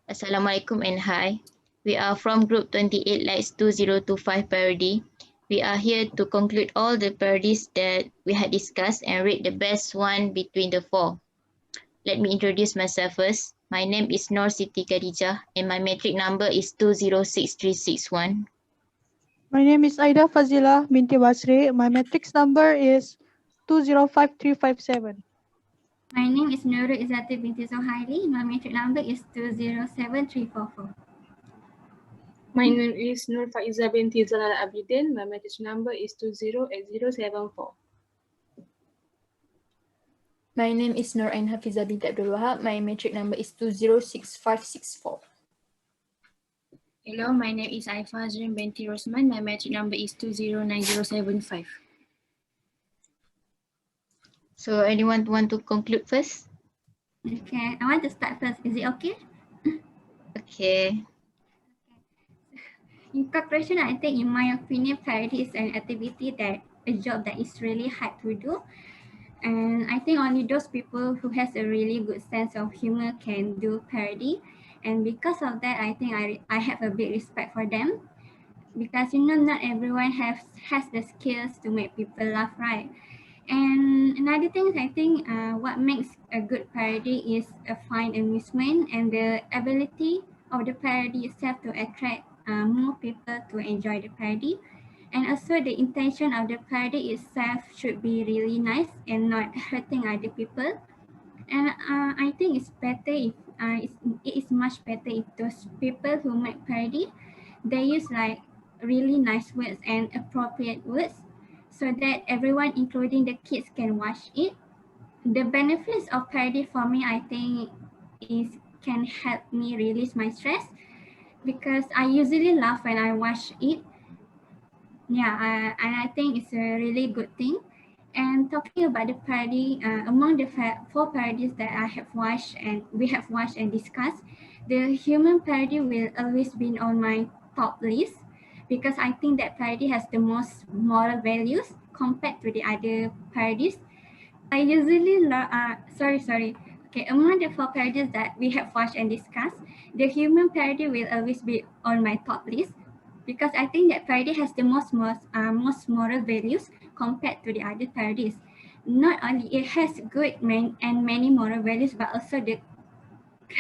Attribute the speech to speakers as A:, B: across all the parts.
A: Assalamualaikum and hi. We are from group 28 Lights 2025 Parody. We are here to conclude all the parodies that we had discussed and rate the best one between the four. Let me introduce myself first. My name is Nur Siti Khadijah and my metric number is 206361.
B: My name is Aida Fazila binti Basri. My matrix number is 205357.
C: My name is Nurul Izzati binti Zohairi. My matric number is 207344.
D: My name is Nur Faiza binti Zalal Abidin. My matrix number is 208074.
E: My name is Nur Ain Hafiza binti Abdul Wahab. My matric number is 206564.
F: Hello, my name is Aifa Azrin binti Rosman. My matric number is 209075.
A: So anyone want to conclude first?
C: Okay, I want to start first. Is it okay?
A: Okay.
C: In conclusion, I think in my opinion, parody is an activity a job that is really hard to do. And I think only those people who has a really good sense of humor can do parody. And because of that, I think I have a big respect for them. Because not everyone has the skills to make people laugh, right? And another thing, I think what makes a good parody is a fine amusement and the ability of the parody itself to attract more people to enjoy the parody. And also the intention of the parody itself should be really nice and not hurting other people. And I think it's better if it is much better if those people who make parody, they use like really nice words and appropriate words so that everyone, including the kids, can watch it. The benefits of parody for me, I think, is can help me release my stress because I usually laugh when I watch it. Yeah, and I think it's a really good thing. And talking about the parody, among the four parodies that I have watched and we have watched and discussed, the human parody will always be on my top list because I think that parody has the most moral values compared to the other parodies. I usually sorry. Okay, among the four parodies that we have watched and discussed, the human parody will always be on my top list because I think that parody has the most moral values compared to the other parodies. Not only it has good and many moral values, but also the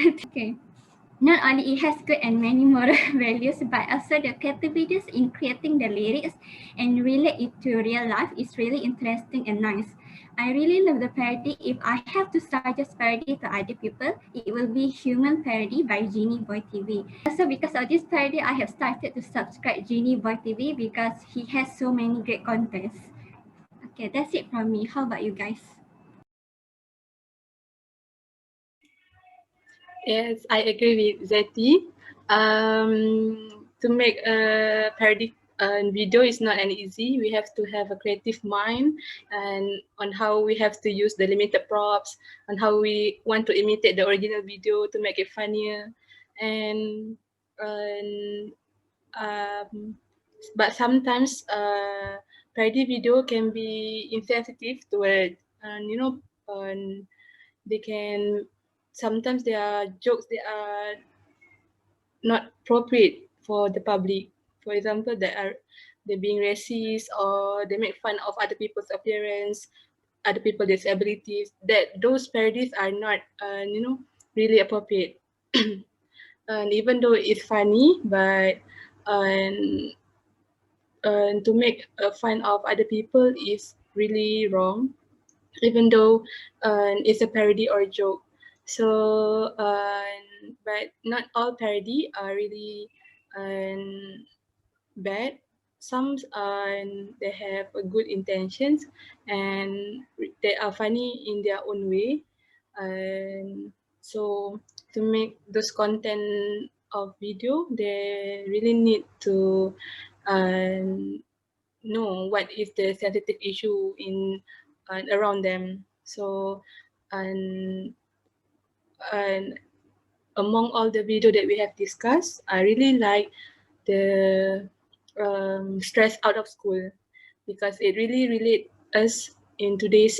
C: okay. Not only it has good and many moral values, but also the capabilities in creating the lyrics and relate it to real life is really interesting and nice. I really love the parody. If I have to suggest parody to other people, it will be Human Parody by Genie Boy TV. Also, because of this parody, I have started to subscribe Genie Boy TV because he has so many great contents. Okay, that's it from me. How about you guys?
D: Yes, I agree with Zeti. To make a parody video is not an easy. We have to have a creative mind and on how we have to use the limited props, on how we want to imitate the original video to make it funnier, and but sometimes parody video can be insensitive toward, they can sometimes there are jokes that are not appropriate for the public. For example, they're being racist or they make fun of other people's appearance, other people's disabilities. That those parodies are not, really appropriate. And even though it's funny, but to make fun of other people is really wrong, even though it's a parody or a joke. So, but not all parody are really bad. Some they have a good intentions and they are funny in their own way. And so to make those content of video, they really need to know what is the sensitive issue in around them. So and among all the video that we have discussed, I really like the stress out of school because it really relate us in today's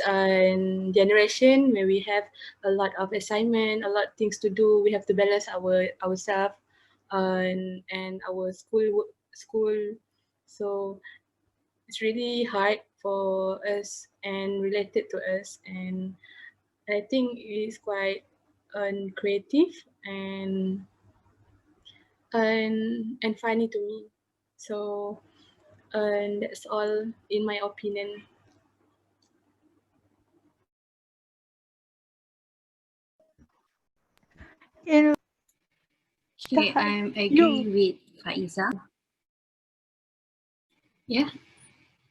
D: generation, where we have a lot of assignment, a lot of things to do, we have to balance ourselves and our school. So it's really hard for us and related to us, and I think it's quite creative and and funny to me. So and that's all in my opinion.
B: In
F: Okay, I'm
B: you,
F: agree with Faiza. Yeah,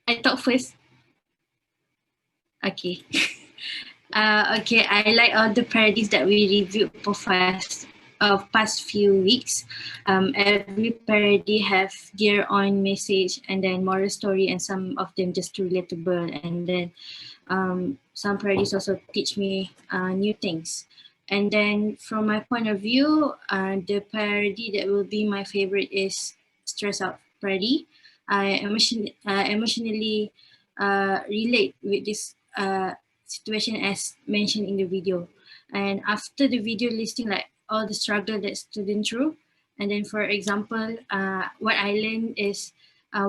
F: I talk first. Okay. Okay, I like all the parodies that we reviewed for past few weeks. Every parody have their own message and then moral story, and some of them just too relatable. And then some parodies also teach me new things. And then from my point of view, the parody that will be my favorite is Stress Out parody. I emotionally relate with this situation as mentioned in the video. And after the video listing like all the struggle that students through, and then for example, what I learned is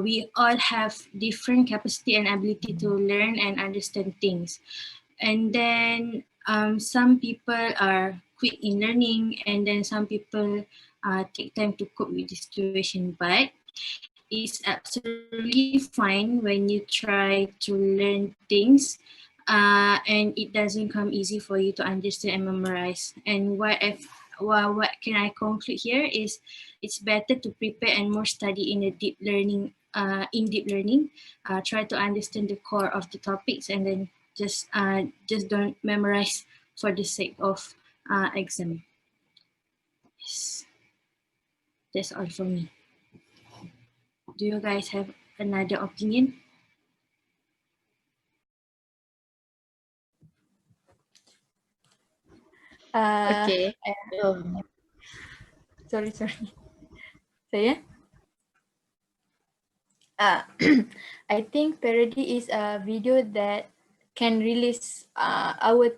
F: we all have different capacity and ability to learn and understand things. And then some people are quick in learning, and then some people take time to cope with the situation. But it's absolutely fine when you try to learn things and it doesn't come easy for you to understand and memorize. And what can I conclude here is it's better to prepare and more study in a deep learning, in deep learning. Try to understand the core of the topics, and then just don't memorize for the sake of exam. Yes, that's all for me. Do you guys have another opinion?
A: Okay. So,
E: Sorry. Saya? I think parody is a video that can release our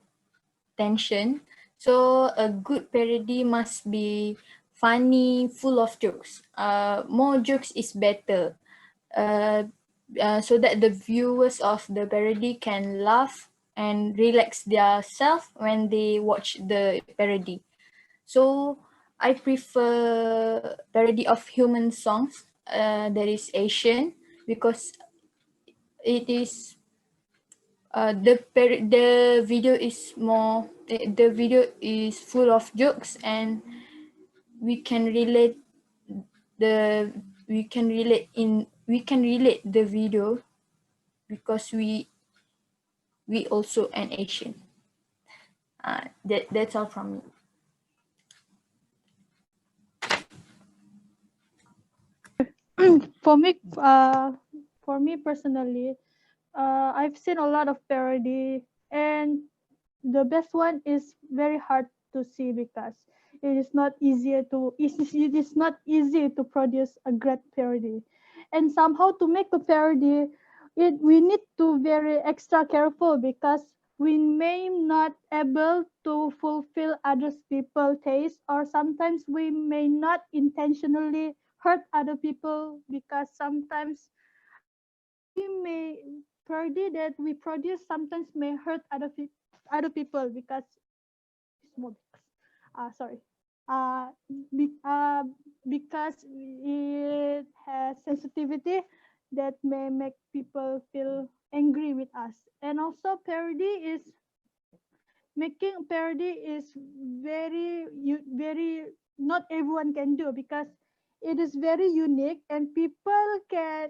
E: tension. So a good parody must be funny, full of jokes. More jokes is better. So that the viewers of the parody can laugh and relax their self when they watch the parody. So I prefer parody of human songs that is Asian, because it is the video is more the video is full of jokes, and we can relate the we can relate the video because we also an Asian. That's all from me.
B: for me, personally, I've seen a lot of parody, and the best one is very hard to see because it is not easy to produce a great parody, and somehow to make a parody, we need to very extra careful because we may not able to fulfill others people taste, or sometimes we may not intentionally hurt other people because sometimes we may parody that we produce sometimes may hurt other people because small sorry uh, be, uh because it has sensitivity that may make people feel angry with us. And also making parody is very not everyone can do because it is very unique, and people can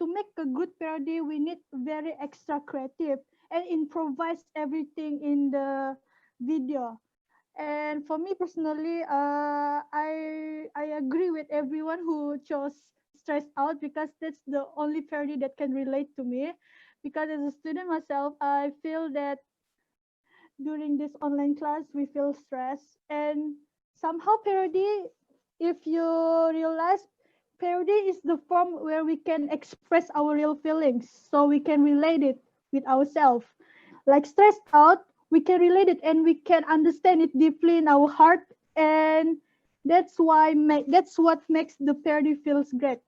B: to make a good parody we need very extra creative and improvise everything in the video. And for me personally, I agree with everyone who chose stress out because that's the only parody that can relate to me. Because as a student myself, I feel that during this online class we feel stressed, and somehow parody, if you realize, parody is the form where we can express our real feelings so we can relate it with ourselves. Like stressed out, we can relate it and we can understand it deeply in our heart, and that's what makes the parody feels great.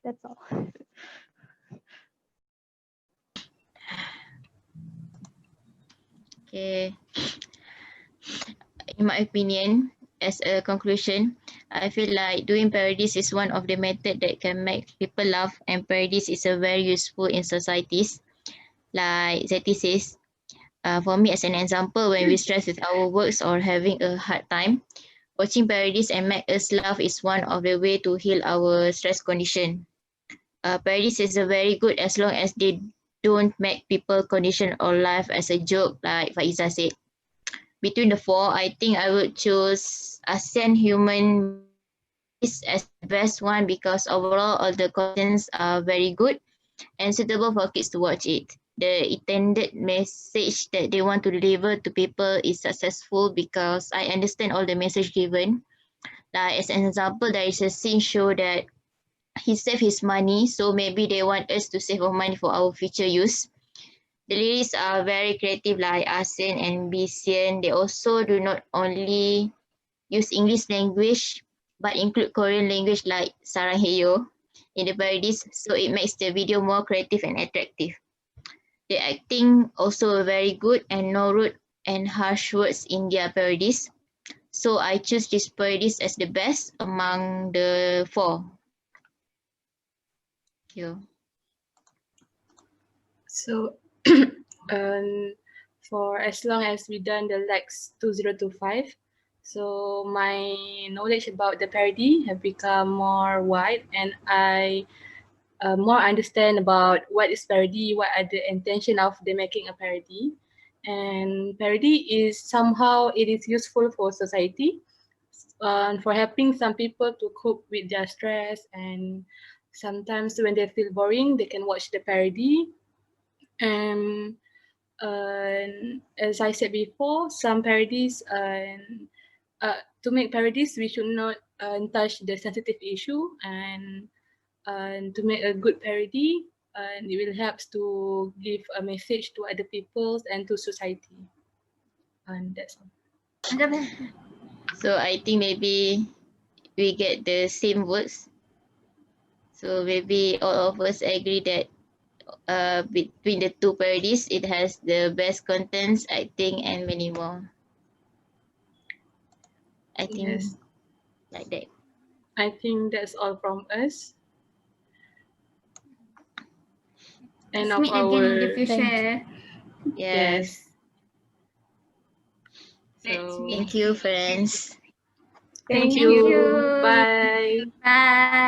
B: That's all.
A: Okay. In my opinion, as a conclusion, I feel like doing parodies is one of the method that can make people laugh, and parodies is a very useful in societies. Like Zeti says, for me as an example, when we stress with our works or having a hard time, watching parodies and make us laugh is one of the way to heal our stress condition. Parodies is a very good as long as they don't make people condition or life as a joke, like Faiza said. Between the four, I think I would choose ASEAN Human Parodies as the best one because overall all the contents are very good and suitable for kids to watch it. The intended message that they want to deliver to people is successful because I understand all the message given. Like as an example, there is a scene show that he saved his money, so maybe they want us to save our money for our future use. The lyrics are very creative like ASEAN and BCN. They also do not only use English language but include Korean language like Saranghaeyo in the parodies, so it makes the video more creative and attractive. The acting also very good and no rude and harsh words in their parodies. So I choose this parodies as the best among the four. Thank you.
D: So for as long as we done the Lex 2025, so my knowledge about the parody have become more wide, and I more understand about what is parody, what are the intention of the making a parody. And parody is somehow it is useful for society, for helping some people to cope with their stress, and sometimes when they feel boring they can watch the parody. And as I said before, some parodies, to make parodies we should not touch the sensitive issue, and to make a good parody, and it will help to give a message to other peoples and to society. And that's all.
A: So I think maybe we get the same words. So maybe all of us agree that between the two parodies, it has the best contents, acting, and many more. I think
D: Yes,
A: like that.
D: I think that's all from us and
C: Let's
D: of
C: meet again in the
D: our
C: future.
A: Yes.
D: yes.
F: Let's
D: So
F: meet
A: Thank you,
F: again.
A: friends.
D: thank
C: Thank
D: you.
C: you.
D: Bye.
C: Bye.